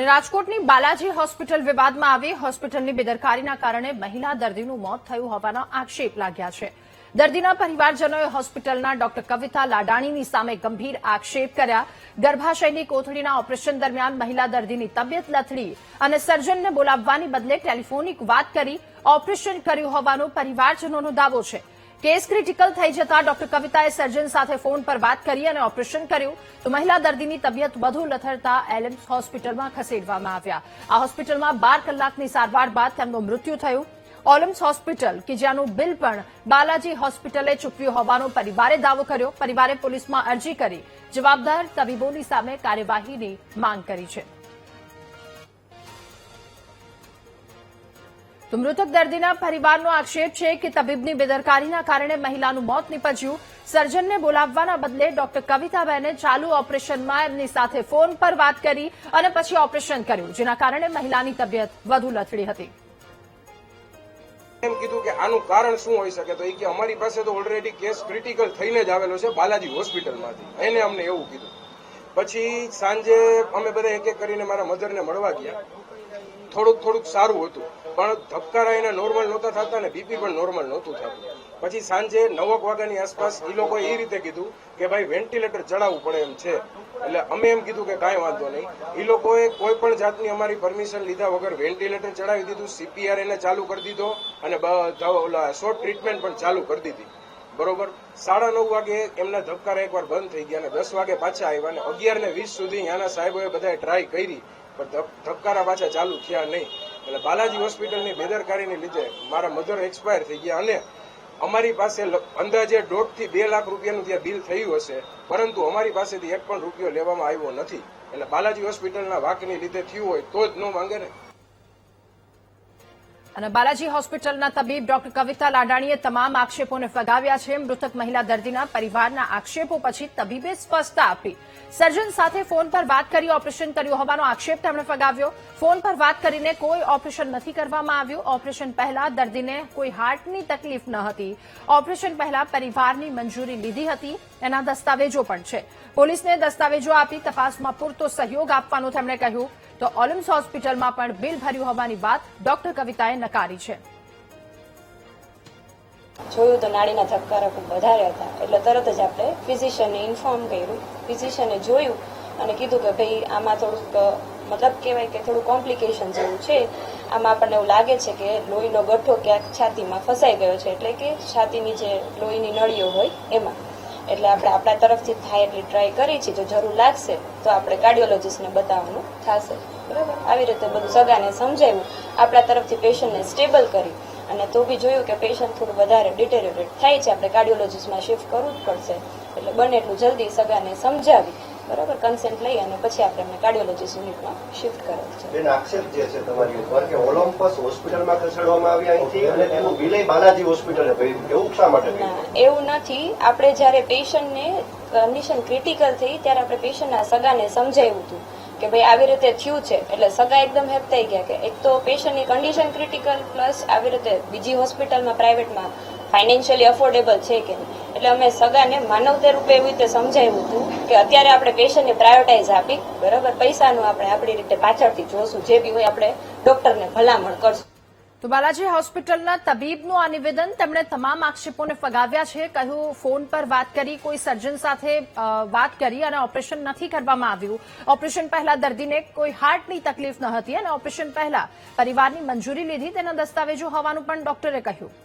રાજકોટની બાલાજી હોસ્પિટલ વિવાદમાં આવી હોસ્પિટલની બેદરકારીના કારણે મહિલા દર્દીનું મોત થયું હોવાના આક્ષેપ લાગ્યા છે. દર્દીના પરિવારજનોએ હોસ્પિટલના ડોક્ટર કવિતા લાડાણીની સામે ગંભીર આક્ષેપ કર્યા. ગર્ભાશયની કોથળીના ઓપરેશન દરમિયાન મહિલા દર્દીની તબિયત લથડી અને સર્જનને બોલાવવાની બદલે ટેલિફોનિક વાત કરી ઓપરેશન કર્યું હોવાનો પરિવારજનોનો દાવો છે. કેસ ક્રિટિકલ થઈ જતા ડોક્ટર કવિતાએ સર્જન સાથે ફોન પર વાત કરી અને ઓપરેશન કર્યું તો મહિલા દર્દીની તબિયત વધુ લથડતા એલએમ્સ હોસ્પિટલમાં ખસેડવામાં આવ્યા. આ હોસ્પિટલમાં 12 કલાકની સારવાર બાદ તેમનું મૃત્યુ થયું. ઓલમ્સ હોસ્પિટલ કે જેનું બિલ પણ બાલાજી હોસ્પિટલે ચૂકવ્યું હોવાનો પરિવારે દાવો કર્યો. પરિવારે પોલીસમાં અરજી કરી જવાબદાર તબીબોની સામે કાર્યવાહીની માંગ કરી છે. તો મૃતક દર્દીના પરિવારનો આક્ષેપ છે કે તબીબની બેદરકારીના કારણે મહિલાનું મોત નીપજ્યું. સર્જનને બોલાવવાના બદલે ડોક્ટર કવિતાબેને ચાલુ ઓપરેશનમાં એમની સાથે ફોન પર વાત કરી અને પછી ઓપરેશન કર્યું, જેના કારણે મહિલાની તબિયત વધુ લથડી હતી. એમ કીધું કે આનું કારણ શું હોઈ શકે, તો એ કે અમારી પાસે તો ઓલરેડી કેસ ક્રિટિકલ થઈને જ આવેલો છે બાલાજી હોસ્પિટલમાંથી. એને અમને એવું કીધું. પછી સાંજે અમે બધા એક એક કરીને મારા મધરને મળવા ગયા. થોડુંક સારું હતું, પણ ધબકારા એને નોર્મલ નહોતા થતા ને બીપી પણ નોર્મલ નહોતું થતું. પછી સાંજે 9 વાગ્યાની આસપાસ એ લોકોએ એ રીતે કીધું કે ભાઈ વેન્ટિલેટર ચડાવવું પડે એમ છે. એટલે અમે એમ કીધું કે કાંઈ વાંધો નહીં. એ લોકોએ કોઈ પણ જાતની અમારી પરમિશન લીધા વગર વેન્ટિલેટર ચડાવી દીધું, સીપીઆર એને ચાલુ કરી દીધો અને શોર્ટ ટ્રીટમેન્ટ પણ ચાલુ કરી દીધી. બરોબર 9:30 વાગે એમના ધબકારા એકવાર બંધ થઈ ગયા અને 10 વાગે પાછા આવ્યા અને 11:20 સુધી ત્યાંના સાહેબોએ બધાએ ટ્રાય કરી, પણ ધબકારા પાછા ચાલુ થયા નહીં. એટલે બાલાજી હોસ્પિટલની બેદરકારીને લીધે મારા મધર એક્સપાયર થઈ ગયા અને અમારી પાસે અંદાજે 1.5 થી 2 લાખ રૂપિયાનું ત્યાં બિલ થયું હશે, પરંતુ અમારી પાસેથી એક પણ રૂપિયો લેવામાં આવ્યો નથી. એટલે બાલાજી હોસ્પિટલના વાંકની લીધે થયું હોય તો જ ન માંગે ને. અને બાલાજી હોસ્પિટલના તબીબ ડોક્ટર કવિતા લાડાણીએ તમામ આક્ષેપોને ફગાવ્યા છે. મૃતક મહિલા દર્દીના પરિવારના આક્ષેપો પછી તબીબે સ્પષ્ટતા આપી. સર્જન સાથે ફોન પર વાત કરી ઓપરેશન કર્યું હોવાનો આક્ષેપ તેમણે ફગાવ્યો. ફોન પર વાત કરીને કોઈ ઓપરેશન નથી કરવામાં આવ્યું. ઓપરેશન પહેલા દર્દીને કોઈ હાર્ટની તકલીફ ન હતી. ઓપરેશન પહેલા પરિવારની મંજૂરી લીધી હતી. એના દસ્તાવેજો પણ છે. પોલીસને દસ્તાવેજો આપી તપાસમાં પૂરતો સહયોગ આપવાનું તેમણે કહ્યું. તો ઓલમ્સ હોસ્પિટલમાં પણ બિલ ભર્યું હોવાની વાત ડોક્ટર કવિતાએ નકારી છે. જોયું તો નાડીના ધબકારા ખૂબ વધારે હતા, એટલે તરત જ આપણે ફિઝિશિયનને ઇન્ફોર્મ કર્યું. ફિઝિશિયને જોયું અને કીધું કે ભાઈ આમાં થોડુંક મતલબ કહેવાય કે થોડું કોમ્પ્લિકેશન જેવું છે. આમાં આપણને એવું લાગે છે કે લોહીનો ગઠ્ઠો ક્યાંક છાતીમાં ફસાઈ ગયો છે, એટલે કે છાતીની જે લોહીની નળીઓ હોય એમાં. એટલે આપણે આપણા તરફથી થાય એટલી ટ્રાય કરી છે. જો જરૂર લાગશે તો આપણે કાર્ડિયોલોજીસ્ટને બતાવવાનું થશે. બરાબર, આવી રીતે બધું સગાને સમજાવ્યું. આપણા તરફથી પેશન્ટને સ્ટેબલ કરી અને તો બી જોયું કે પેશન્ટ થોડું વધારે ડિટેરિયોરેટ થાય છે, આપણે કાર્ડિયોલોજીસ્ટમાં શિફ્ટ કરવું જ પડશે. એટલે બને એટલું જલ્દી સગાને સમજાવી બરાબર કન્સેન્ટ લઈ અને પછી આપણે એમને કાર્ડિયોલોજીસ્ટ યુનિટમાં શિફ્ટ કરેલ છે. બેન, આક્ષેપ જે છે તમારી ઉપર કે ઓલમ્પસ હોસ્પિટલમાં ખસેડવામાં આવી અહીંથી અને તેનું બિલ બાલાજી હોસ્પિટલે ભર્યું, એવું શા માટે? એવું નથી. આપણે જ્યારે પેશન્ટને કન્ડિશન ક્રિટિકલ થઈ ત્યારે આપણે પેશન્ટના સગાને સમજાવ્યું હતું કે ભાઈ આવી રીતે થયું છે. એટલે સગા એકદમ હેપ થઈ ગયા કે એક તો પેશન્ટની કન્ડિશન ક્રિટિકલ પ્લસ આવી રીતે બીજી હોસ્પિટલમાં પ્રાઇવેટમાં ફાઇનાન્શિયલી અફોર્ડેબલ છે કે નહીં. એટલે અમે સગાને માનવતા રૂપે એવી રીતે સમજાવ્યું હતું કે અત્યારે આપણે પેશન્ટને પ્રાયોરિટાઇઝ આપી બરાબર, પૈસાનું આપણે આપણી રીતે પાછળથી જોશું, જે બી હોય આપણે ડોક્ટરને ભલામણ કરશું. તો બાલાજી હોસ્પિટલના તબીબનું આ નિવેદન, તેમણે તમામ આક્ષેપોને ફગાવ્યા છે. કહ્યું ફોન પર વાત કરી, કોઈ સર્જન સાથે વાત કરી અને ઓપરેશન નથી કરવામાં આવ્યું. ઓપરેશન પહેલા દર્દીને કોઈ હાર્ટની તકલીફ ન હતી અને ઓપરેશન પહેલા પરિવારની મંજૂરી લીધી, તેના દસ્તાવેજો હોવાનું પણ ડોક્ટરે કહ્યું.